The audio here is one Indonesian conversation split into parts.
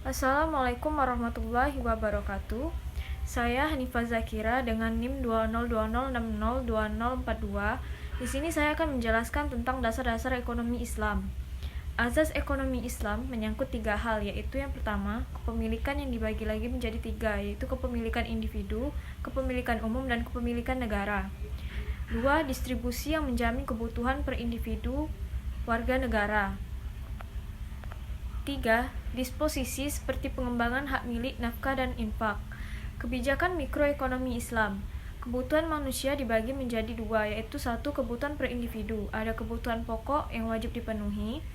Assalamualaikum warahmatullahi wabarakatuh. Saya Hanifah Zakira dengan NIM 20206020042. Di sini saya akan menjelaskan tentang dasar-dasar ekonomi Islam. Azas ekonomi Islam menyangkut tiga hal, yaitu yang pertama, kepemilikan yang dibagi lagi menjadi tiga, yaitu kepemilikan individu, kepemilikan umum, dan kepemilikan negara. Dua, distribusi yang menjamin kebutuhan per individu warga negara. 3. Disposisi seperti pengembangan hak milik, nafkah, dan infak. Kebijakan mikroekonomi Islam. Kebutuhan manusia dibagi menjadi dua, yaitu satu, kebutuhan per individu. Ada kebutuhan pokok yang wajib dipenuhi,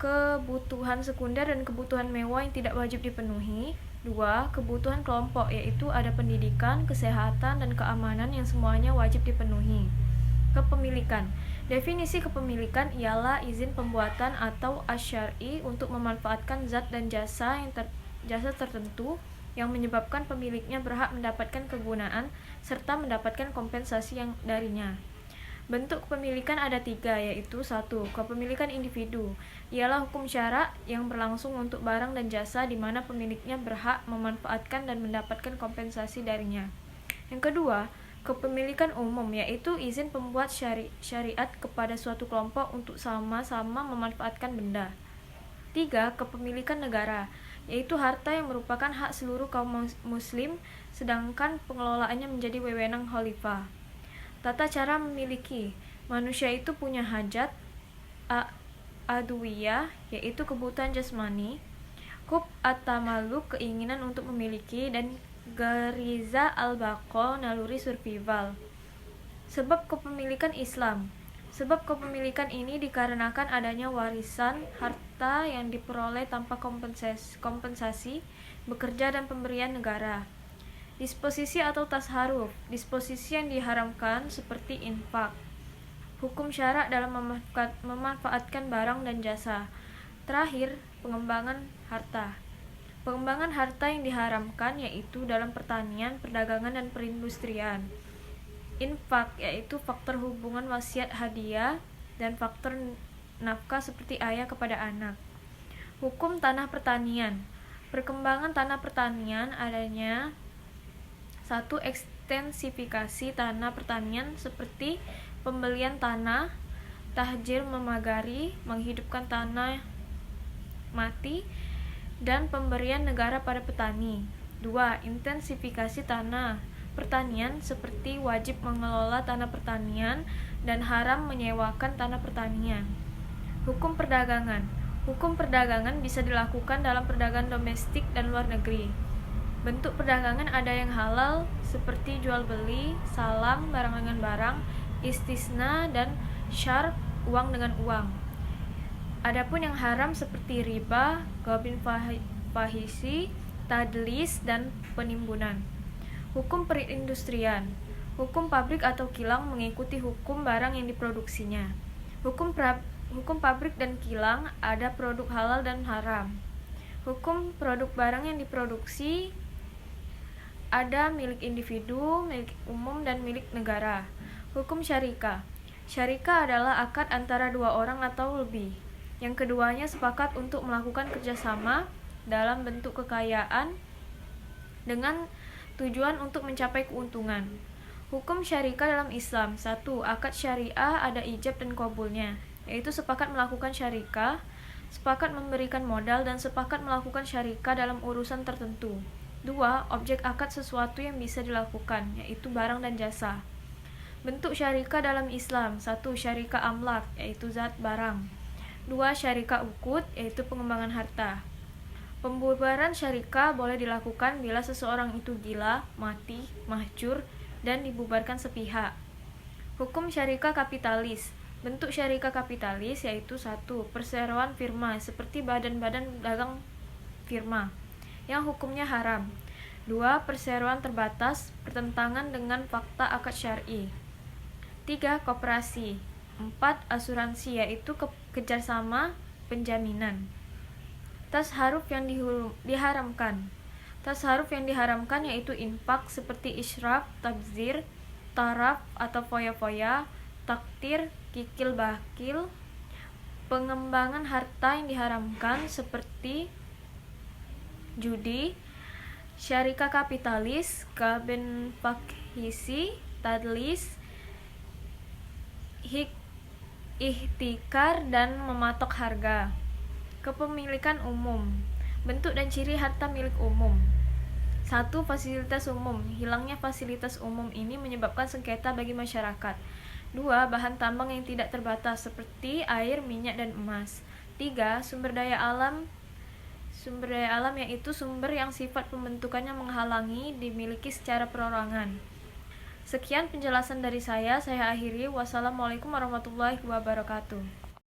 kebutuhan sekunder dan kebutuhan mewah yang tidak wajib dipenuhi. 2. Kebutuhan kelompok, yaitu ada pendidikan, kesehatan, dan keamanan yang semuanya wajib dipenuhi. Kepemilikan. Definisi kepemilikan ialah izin pembuatan atau asyari untuk memanfaatkan zat dan jasa tertentu yang menyebabkan pemiliknya berhak mendapatkan kegunaan serta mendapatkan kompensasi yang darinya. Bentuk kepemilikan ada tiga, yaitu satu, kepemilikan individu, ialah hukum syarak yang berlangsung untuk barang dan jasa di mana pemiliknya berhak memanfaatkan dan mendapatkan kompensasi darinya. Yang kedua, kepemilikan umum, yaitu izin pembuat syariat kepada suatu kelompok untuk sama-sama memanfaatkan benda. 3. Kepemilikan negara, yaitu harta yang merupakan hak seluruh kaum muslim, sedangkan pengelolaannya menjadi wewenang khalifah. Tata cara memiliki, manusia itu punya hajat, adwiyah, yaitu kebutuhan jasmani, hub at-tamaluk, keinginan untuk memiliki, dan gariza al-baqa, naluri survival. Sebab kepemilikan Islam. Sebab kepemilikan ini dikarenakan adanya warisan harta yang diperoleh tanpa kompensasi, bekerja dan pemberian negara. Disposisi atau tasharuf. Disposisi yang diharamkan seperti infak. Hukum syarak dalam memanfaatkan barang dan jasa. Terakhir, pengembangan harta. Pengembangan harta yang diharamkan yaitu dalam pertanian, perdagangan, dan perindustrian. Infak yaitu faktor hubungan wasiat hadiah dan faktor nafkah seperti ayah kepada anak. Hukum tanah pertanian. Perkembangan tanah pertanian adanya satu, ekstensifikasi tanah pertanian seperti pembelian tanah, tahjir memagari, menghidupkan tanah mati, dan pemberian negara pada petani. 2. Intensifikasi tanah pertanian seperti wajib mengelola tanah pertanian dan haram menyewakan tanah pertanian. Hukum perdagangan. Hukum perdagangan bisa dilakukan dalam perdagangan domestik dan luar negeri. Bentuk perdagangan ada yang halal seperti jual beli, salam, barang dengan barang, istisna, dan syarf, uang dengan uang. Adapun yang haram seperti riba, ghabin fahisi, tadlis, dan penimbunan. Hukum perindustrian. Hukum pabrik atau kilang mengikuti hukum barang yang diproduksinya. Hukum pabrik dan kilang ada produk halal dan haram. Hukum produk barang yang diproduksi ada milik individu, milik umum, dan milik negara. Hukum syarika. Syarika adalah akad antara dua orang atau lebih, yang keduanya sepakat untuk melakukan kerjasama dalam bentuk kekayaan dengan tujuan untuk mencapai keuntungan. Hukum syarika dalam Islam. 1. Akad syariah ada ijab dan qabulnya, yaitu sepakat melakukan syarika, sepakat memberikan modal, dan sepakat melakukan syarika dalam urusan tertentu. 2. Objek akad sesuatu yang bisa dilakukan, yaitu barang dan jasa. Bentuk syarika dalam Islam. 1. Syarika amlak, yaitu zat barang. 2. Syarika ukut, yaitu pengembangan harta. Pembubaran syarika boleh dilakukan bila seseorang itu gila, mati, mahjur, dan dibubarkan sepihak. Hukum syarika kapitalis. Bentuk syarika kapitalis yaitu 1. Perseroan firma seperti badan-badan dagang firma yang hukumnya haram. 2. Perseroan terbatas bertentangan dengan fakta akad syar'i. 3. Koperasi. 4. Asuransi yaitu kerjasama penjaminan. Tasharuf yang diharamkan. Tasharuf yang diharamkan yaitu infak seperti israf, tabzir, taraf atau foya-foya, taktir, kikil bakil. Pengembangan harta yang diharamkan seperti judi, syarika kapitalis, fakhisi, tadlis, ihtikar, dan mematok harga. Kepemilikan umum. Bentuk dan ciri harta milik umum. 1. Fasilitas umum. Hilangnya fasilitas umum ini menyebabkan sengketa bagi masyarakat. 2. Bahan tambang yang tidak terbatas seperti air, minyak, dan emas. 3. Sumber daya alam yaitu sumber yang sifat pembentukannya menghalangi dimiliki secara perorangan. Sekian penjelasan dari saya akhiri. Wassalamualaikum warahmatullahi wabarakatuh.